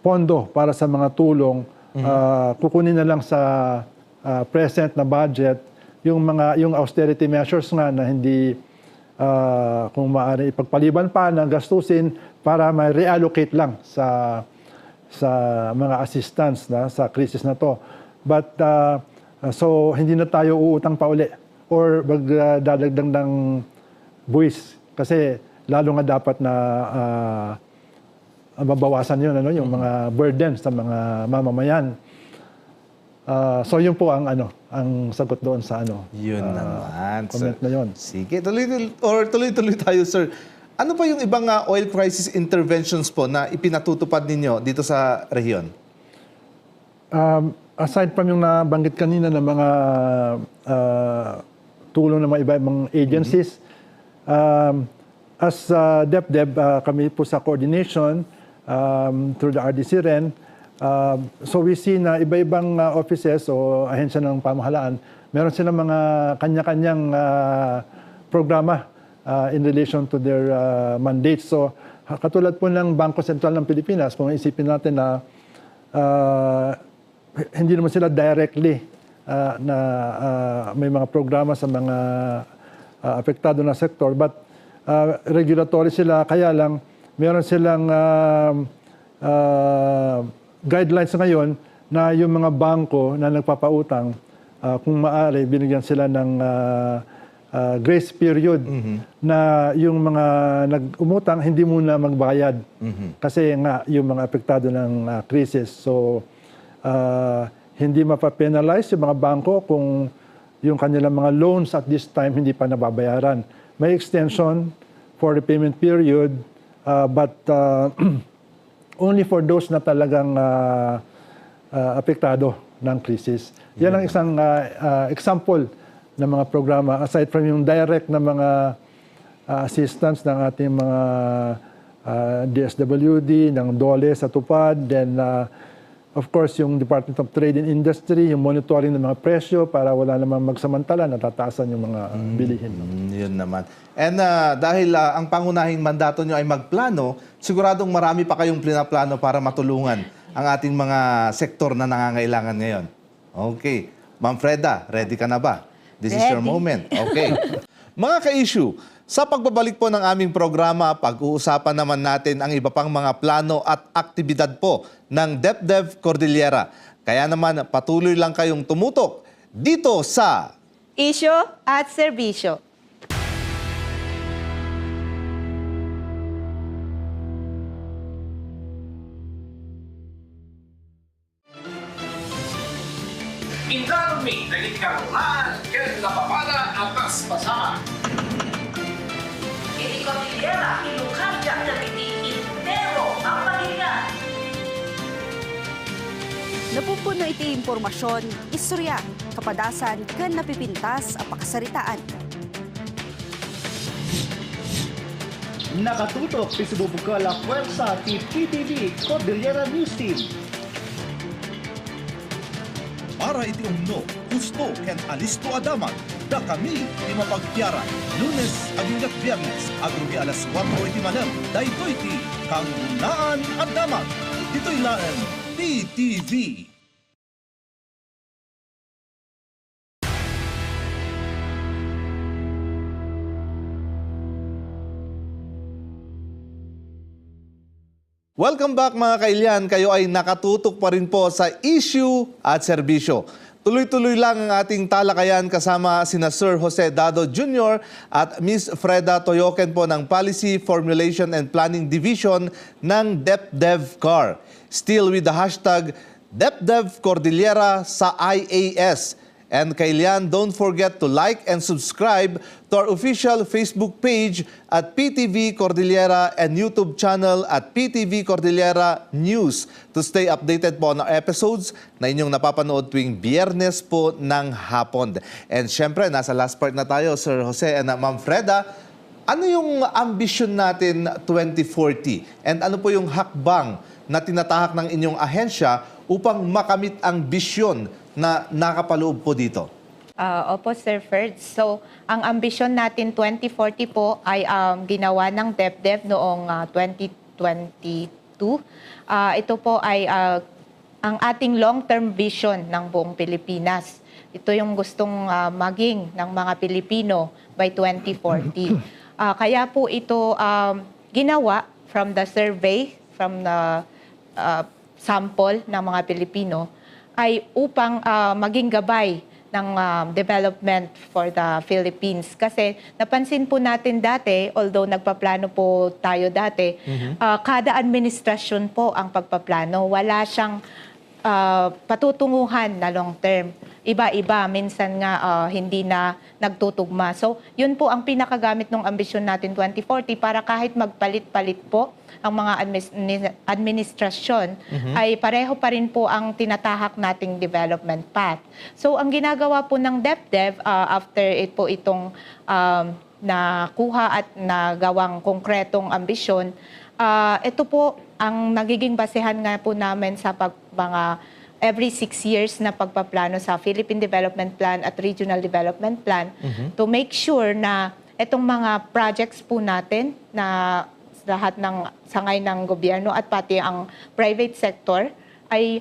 pondo para sa mga tulong, kukunin na lang sa present na budget yung austerity measures nga na hindi kung maaari ipagpaliban pa ng gastusin para may reallocate lang sa mga assistance na sa crisis na to. But so hindi na tayo uutang pa uli or magdadagdag ng buwis kasi lalo nga dapat na mabawasan yun yung mga burden sa mga mamamayan. So yun po ang ang sagot doon sa Yun naman, comment sir. na yun. Sige, tuloy-tuloy tayo, sir. Ano pa yung ibang oil crisis interventions po na ipinatutupad ninyo dito sa rehiyon? Aside from yung nabanggit kanina ng mga tulong ng mga iba-ibang agencies, as DepDep, kami po sa coordination through the RDC rin, so we see na iba-ibang offices o ahensya ng pamahalaan, meron silang mga kanya-kanyang programa in relation to their mandates. So katulad po ng Bangko Sentral ng Pilipinas, kung isipin natin na hindi naman sila directly na may mga programa sa mga apektado na sektor, but regulatory sila, kaya lang meron silang guidelines ngayon na yung mga bangko na nagpapautang, kung maaari, binigyan sila ng grace period na yung mga nag-umutang hindi muna magbayad kasi nga yung mga apektado ng krisis. So, hindi mapapenalize yung mga bangko kung yung kanilang mga loans at this time hindi pa nababayaran. May extension for repayment period, but only for those na talagang apektado ng krisis. Yan ang isang example ng mga programa aside from yung direct na mga assistance ng ating mga DSWD, ng DOLE sa tupad, then of course yung Department of Trade and Industry, yung monitoring ng mga presyo para wala namang magsamantala, natataasan yung mga bilihin. Yun naman. And dahil ang pangunahing mandato nyo ay magplano, siguradong marami pa kayong plano para matulungan ang ating mga sektor na nangangailangan ngayon. Okay. Ma'am Freda, ready ka na ba? This is your Ready. moment. Okay. Mga ka-issue, sa pagbabalik po ng aming programa, pag-uusapan naman natin ang iba pang mga plano at aktibidad po ng DepDev Cordillera. Kaya naman patuloy lang kayong tumutok dito sa Issue at serbisyo. Indarmi naging karolaan ken napapala atas pasama. Hindi Cordillera, Ilocania, Cavite, Intero ang pahinga. Napupuno iti impormasyon, istorya, kapadasan, ken napipintas a pakasaritaan. Nakatutok ti sububukal a pwersa ti PTV Cordillera News Team. Para iti umno, gusto ken alisto adaman, da kami di mapagpiaran. Lunes aging Biyernes, agrugi alas 4 iti manem, dayto iti kangunaan adaman. Dito'y laan, PTV. Welcome back mga kailyan. Kayo ay nakatutok pa rin po sa issue at serbisyo. Tuloy-tuloy lang ang ating talakayan kasama sina Sir Jose Dado Jr. at Miss Freda Toyoken po ng Policy Formulation and Planning Division ng DepDevCar. Still with the hashtag DepDevCordillera sa IAS. And kailyan, don't forget to like and subscribe to our official Facebook page at PTV Cordillera and YouTube channel at PTV Cordillera News to stay updated po on our episodes na inyong napapanood tuwing Biyernes po ng hapon. And syempre, nasa last part na tayo, Sir Jose and Ma'am Freda. Ano yung ambition natin 2040? And ano po yung hakbang na tinatahak ng inyong ahensya upang makamit ang bisyon na nakapaloob po dito? Opo, Sir Ferds. So, ang ambisyon natin 2040 po ay ginawa ng DepEd noong 2022. Ito po ay ang ating long-term vision ng buong Pilipinas. Ito yung gustong maging ng mga Pilipino by 2040. Kaya po ito ginawa from the survey, from the sample ng mga Pilipino, ay upang maging gabay ng development for the Philippines. Kasi napansin po natin dati, although nagpaplano po tayo dati, kada administrasyon po ang pagpaplano. Wala siyang patutunguhan na long term. Iba-iba, minsan nga hindi na nagtutugma. So, yun po ang pinakagamit ng ambisyon natin 2040 para kahit magpalit-palit po ang mga administrasyon, ay pareho pa rin po ang tinatahak nating development path. So, ang ginagawa po ng DepEd after itong nakuha at nagawang konkretong ambisyon, ito po ang nagiging basehan nga po namin sa mga every 6 years na pagpaplano sa Philippine Development Plan at Regional Development Plan to make sure na itong mga projects po natin na lahat ng sangay ng gobyerno at pati ang private sector ay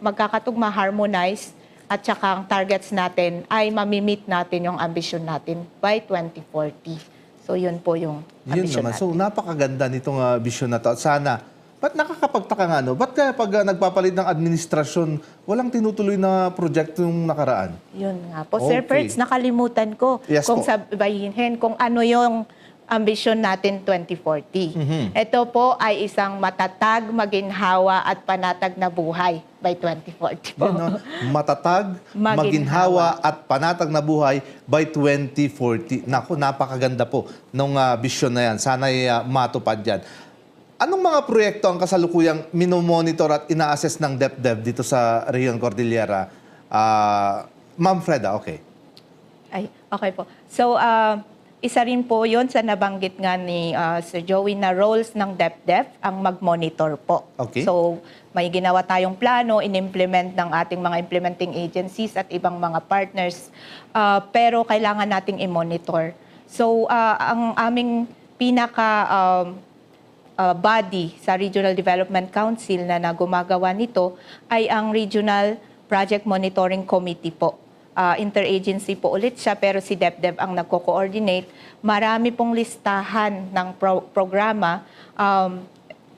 magkakatugma, harmonize, at saka ang targets natin ay mamimit natin yung ambisyon natin by 2040. So yun po yung ambisyon natin. So napakaganda nitong vision na to. At sana, ba't nakakapagtaka nga, no? Ba't kaya pag nagpapalit ng administrasyon, walang tinutuloy na proyekto yung nakaraan? Yun nga po. Sir Okay. Perts, nakalimutan ko Yes kung po. sabihin kung ano yung ambisyon natin 2040. Ito po ay isang matatag, maginhawa at panatag na buhay by 2040 po. Yun, no? Matatag, maginhawa at panatag na buhay by 2040. Naku, napakaganda po nung vision na yan. Sana'y matupad yan. Anong mga proyekto ang kasalukuyang minomonitor at ina-assess ng DepEd dito sa Region Cordillera? Ma'am Freda, okay. Ay, okay po. So, isa rin po yun sa nabanggit nga ni Sir Joey na roles ng DepEd ang mag-monitor po. Okay. So, may ginawa tayong plano, in-implement ng ating mga implementing agencies at ibang mga partners. Pero kailangan nating i-monitor. So, ang aming pinaka body sa Regional Development Council na gumagawa nito ay ang Regional Project Monitoring Committee po. Interagency po ulit siya, pero si DepEd ang nagko-coordinate. Marami pong listahan ng programa,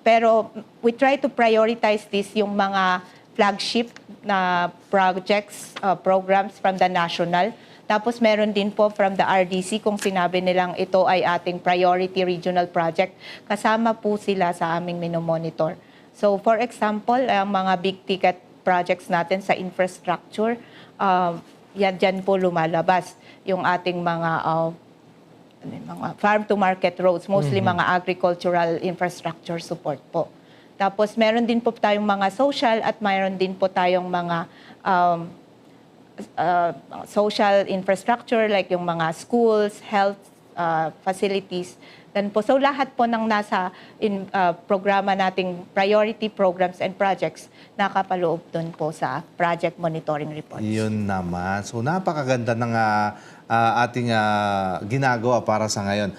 pero we try to prioritize this, yung mga flagship na projects, programs from the national. Tapos meron din po from the RDC kung sinabi nilang ito ay ating priority regional project. Kasama po sila sa aming minomonitor. So for example, ang mga big ticket projects natin sa infrastructure, yan dyan po lumalabas yung ating mga farm to market roads, mostly mga agricultural infrastructure support po. Tapos meron din po tayong mga social at mayroon din po tayong mga social infrastructure like yung mga schools, health facilities. Then po, so lahat po ng nasa programa nating priority programs and projects nakapaloob dun po sa project monitoring reports. Yun naman. So napakaganda ng ating ginagawa para sa ngayon.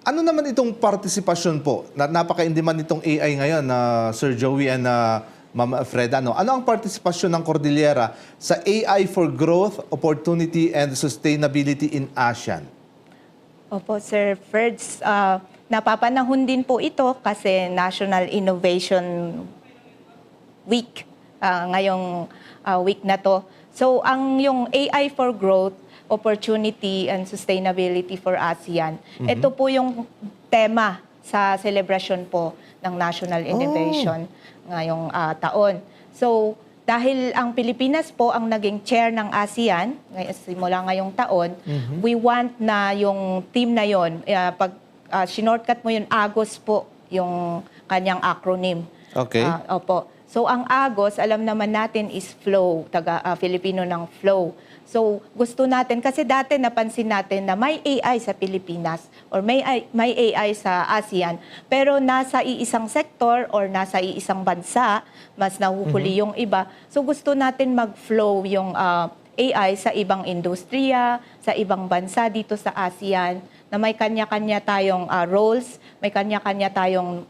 Ano naman itong partisipasyon po? Napaka-indiman itong AI ngayon, Sir Joey and Ma'am Freda. Ano ang partisipasyon ng Cordillera sa AI for Growth, Opportunity, and Sustainability in ASEAN? Opo, Sir Ferds, napapanahon din po ito kasi National Innovation Week, ngayong week na to. So, yung AI for Growth, Opportunity, and Sustainability for ASEAN, ito po yung tema sa celebration po ng National Innovation ngayong taon. So, dahil ang Pilipinas po ang naging chair ng ASEAN, simula ngayong taon, we want na yung team na yon, pag shortcut mo yun, AGOS po yung kanyang acronym. Okay. Opo. So ang Agos, alam naman natin is flow, Filipino ng flow. So gusto natin, kasi dati napansin natin na may AI sa Pilipinas or may AI sa ASEAN, pero nasa iisang sektor or nasa iisang bansa, mas nahuhuli yung iba. So gusto natin mag-flow yung AI sa ibang industriya, sa ibang bansa dito sa ASEAN, na may kanya-kanya tayong roles, may kanya-kanya tayong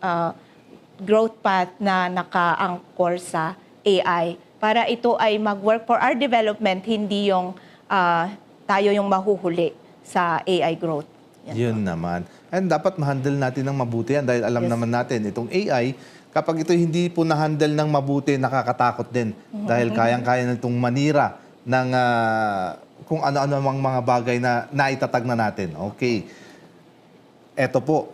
growth path na naka-anchor sa AI para ito ay mag-work for our development, hindi yung tayo yung mahuhuli sa AI growth. Yun naman. And dapat ma-handle natin ng mabuti yan dahil alam naman natin itong AI, kapag ito hindi po na-handle ng mabuti, nakakatakot din. Dahil kayang-kaya nitong manira ng kung ano-ano ang mga bagay na naitatag na natin. Okay. Eto po,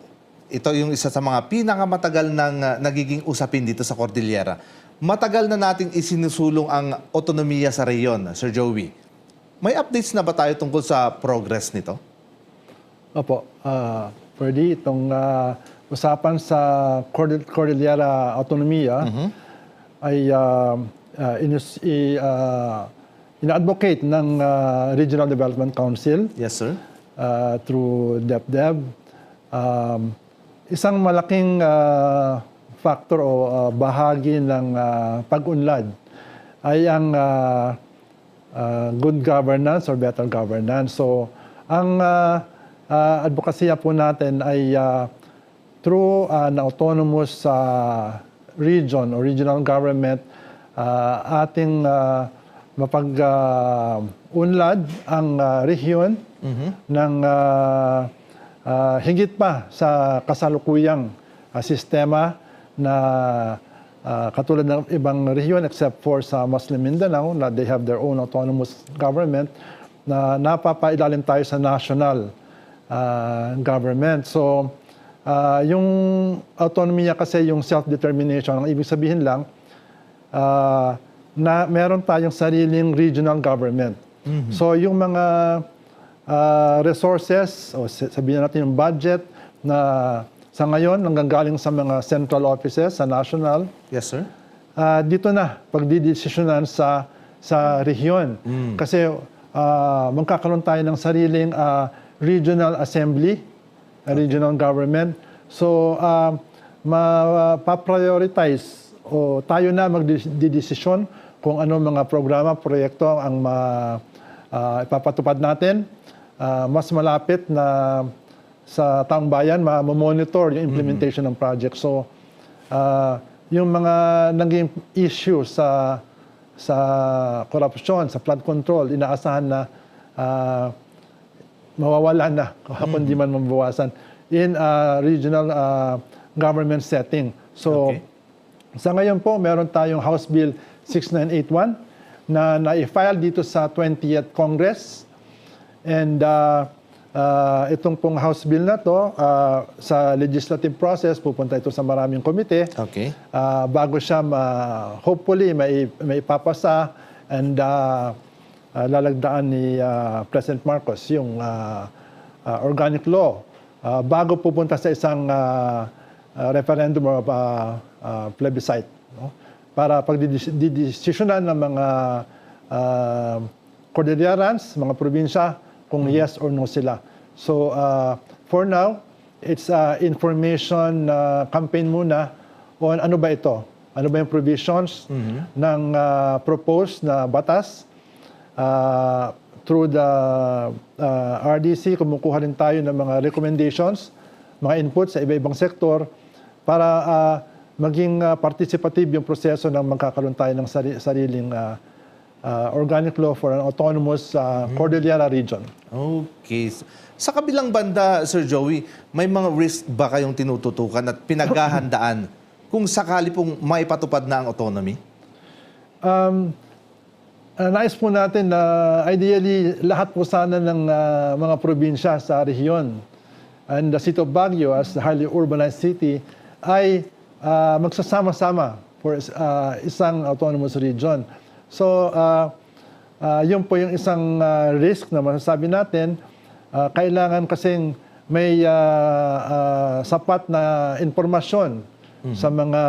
ito yung isa sa mga pinakamatagal ng nagiging usapin dito sa Cordillera. Matagal na nating isinusulong ang otonomiya sa reyon, Sir Joey. May updates na ba tayo tungkol sa progress nito? Opo, pwede itong usapan sa Cordillera Autonomia ay ina-advocate ng Regional Development Council. Yes, sir. Through DepDev. Isang malaking factor o bahagi ng pag-unlad ay ang good governance or better governance. So, ang advokasya po natin ay through an autonomous region or regional government, ating mapag-unlad ang rehiyon ng higit pa sa kasalukuyang sistema na katulad ng ibang rehiyon except for sa Muslim Mindanao na they have their own autonomous government na napapailalim tayo sa national government. So, yung autonomy kasi yung self-determination, ang ibig sabihin lang na meron tayong sariling regional government. So, yung mga resources, o sabihin natin yung budget na sa ngayon nanggagaling sa mga central offices sa national. Yes, sir. Dito na pagdidesisyonan sa rehiyon. Kasi magkakaroon tayo ng sariling regional assembly, regional government. So mapaprioritize o tayo na magdidesisyon kung ano mga programa, proyekto ang ipapatupad natin. Mas malapit na sa taong bayan, ma-monitor yung implementation ng project. So, yung mga naging issue sa corruption, sa flood control, inaasahan na mawawala na, kung di man mabawasan, in regional government setting. So, sa ngayon po, meron tayong House Bill 6981 na na-file dito sa 20th Congress. And itong pong House Bill na to, sa legislative process, pupunta ito sa maraming komite. Okay. Bago siya, hopefully, may ipapasa and lalagdaan ni President Marcos yung organic law. Bago pupunta sa isang referendum or plebiscite. No? Para pagdidesisyonan ng mga Cordillerans, mga probinsya, kung yes or no sila. So, for now, it's information campaign muna on ano ba ito? Ano ba yung provisions ng proposed na batas? Through the RDC, kumukuha rin tayo ng mga recommendations, mga inputs sa iba-ibang sektor para maging participative yung proseso ng magkakaroon tayo ng sariling organic law for an autonomous Cordillera region. Okay. Sa kabilang banda, Sir Joey, may mga risk ba kayong tinututukan at pinaghahandaan kung sakali pong maipatupad na ang autonomy? Nais po natin na ideally lahat po sana ng mga probinsya sa rehiyon and the city of Baguio as a highly urbanized city ay magsasama-sama for isang autonomous region. So, yun po yung isang risk na masasabi natin. Kailangan kasing may sapat na informasyon sa mga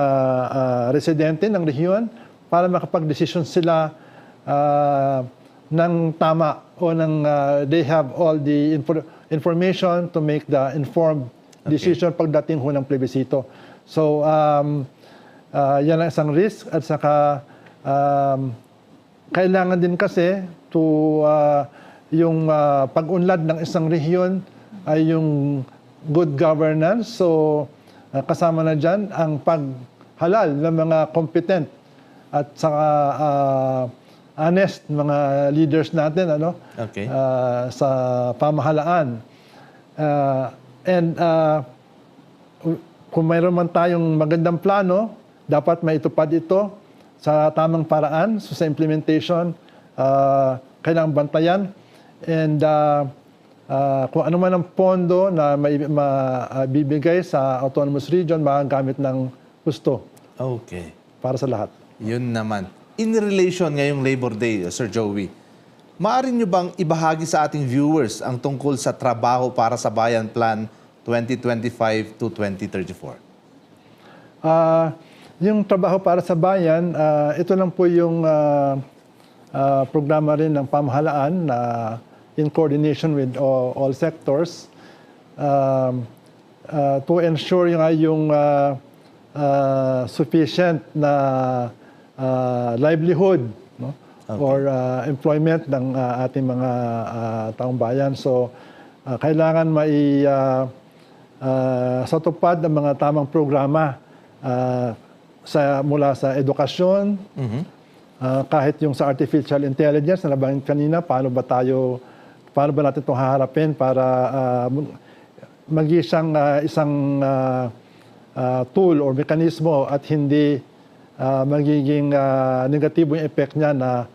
residente ng rehiyon para makapag-desisyon sila ng tama o they have all the information to make the informed decision pagdating ho ng plebisito. So, yan ang isang risk at saka kailangan din kasi yung pag-unlad ng isang rehiyon ay yung good governance. So, kasama na dyan ang paghalal ng mga competent at saka honest mga leaders natin sa pamahalaan. Kung mayroon man tayong magandang plano, dapat maitupad ito sa tamang paraan. So, sa implementation, kailangang bantayan. And kung ano man ang pondo na mabibigay sa autonomous region, magagamit ng gusto. Okay. Para sa lahat. Yun naman. In relation ngayong Labor Day, Sir Joey, maaari nyo bang ibahagi sa ating viewers ang tungkol sa Trabaho para sa Bayan Plan 2025 to 2034? Yung Trabaho para sa Bayan, ito lang po yung programa rin ng pamahalaan na in coordination with all sectors to ensure yung sufficient na livelihood, no? Okay. Or employment ng ating mga taong bayan. So, kailangan sa tupad ng mga tamang programa mula sa edukasyon, kahit yung sa artificial intelligence na nabanggit kanina, paano ba natin itong haharapin para mag-isang isang tool or mekanismo at hindi magiging negatibo yung effect niya na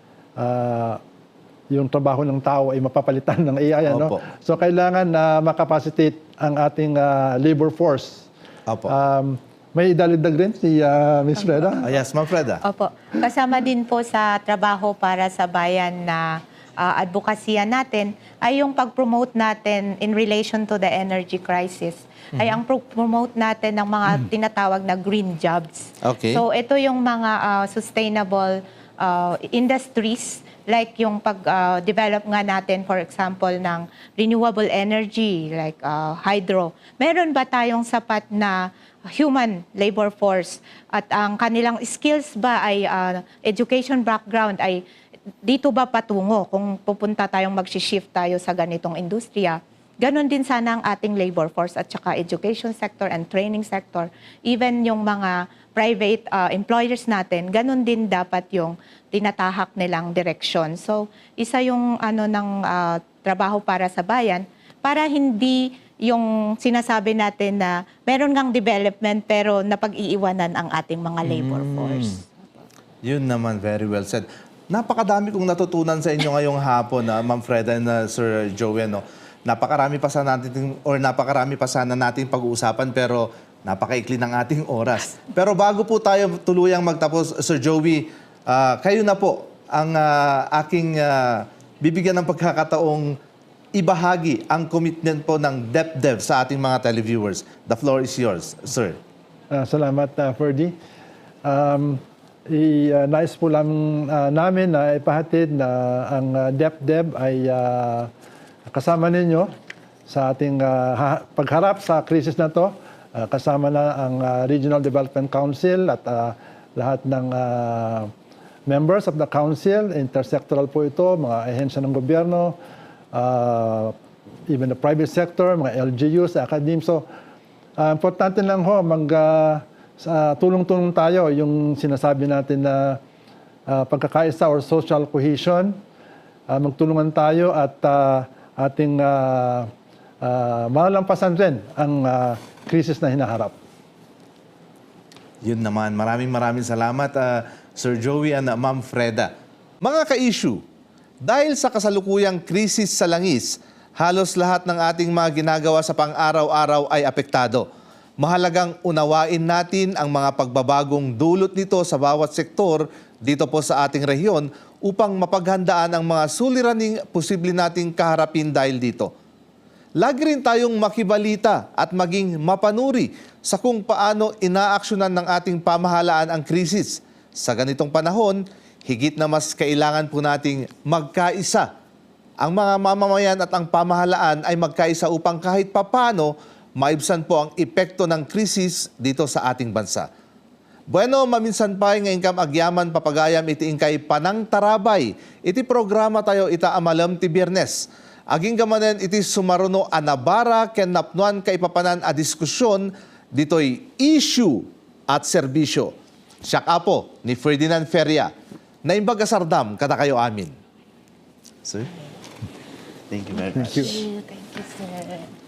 yung trabaho ng tao ay mapapalitan ng AI. Ano? So kailangan na makapacitate ang ating labor force. Opo. May idalagdag rin si Ms. Freda? Yes, Ma'am Freda. Opo. Kasama din po sa Trabaho para sa Bayan na advokasya natin ay yung pag-promote natin in relation to the energy crisis. Ay ang promote natin ng mga tinatawag na green jobs. Okay. So ito yung mga sustainable industries like yung pag-develop nga natin, for example, ng renewable energy like hydro. Meron ba tayong sapat na human labor force at ang kanilang skills ba ay education background ay dito ba patungo kung pupunta tayong mag-shift tayo sa ganitong industriya? Ganon din sana ang ating labor force at saka education sector and training sector. Even yung mga private employers natin, ganon din dapat yung tinatahak nilang direksyon. So, isa yung ng trabaho para sa bayan para hindi yung sinasabi natin na meron ngang development pero napag-iiwanan ang ating mga labor force. Yun naman, very well said. Napakadami kong natutunan sa inyo ngayong hapon, Ma'am Freda and Sir Joey. No? Napakarami pa sana natin pag-uusapan pero napakaikli ng ating oras. Pero bago po tayo tuluyang magtapos, Sir Joey, kayo na po ang aking bibigyan ng pagkakataong ibahagi ang commitment po ng DepDev sa ating mga televiewers. The floor is yours, sir. Salamat, Ferdy. Nais po lang namin na ipahatid na ang DepDev ay kasama ninyo sa ating pagharap sa krisis na to. Kasama na ang Regional Development Council at lahat ng members of the council. Intersectoral po ito, mga ahensya ng gobyerno, even the private sector, mga LGUs, academe. So, importante lang ho, tulong-tulong tayo yung sinasabi natin na pagkakaisa or social cohesion. Magtulungan tayo at ating malalampasan rin ang krisis na hinaharap. Yun naman. Maraming salamat, Sir Joey and Ma'am Freda. Mga ka-issue, dahil sa kasalukuyang krisis sa langis, halos lahat ng ating mga ginagawa sa pang-araw-araw ay apektado. Mahalagang unawain natin ang mga pagbabagong dulot nito sa bawat sektor dito po sa ating rehiyon upang mapaghandaan ang mga suliraning posible nating kaharapin dahil dito. lagi rin tayong makibalita at maging mapanuri sa kung paano inaaksyonan ng ating pamahalaan ang krisis. Sa ganitong panahon, higit na mas kailangan po nating magkaisa. Ang mga mamamayan at ang pamahalaan ay magkaisa upang kahit papano maibsan po ang epekto ng krisis dito sa ating bansa. Bueno, maminsan pa ngayon kam agyaman papagayam iti ingkay panang tarabay. Iti programa tayo ita amalam ti Biyernes. Aging gamanen iti sumaruno anabara ken napnuan kay papanan a diskusyon ditoy issue at serbisyo. Siya po ni Ferdinand Feria na imbaga sardam kada kayo amin. Sir? Thank you very much. Thank you. Thank you, sir.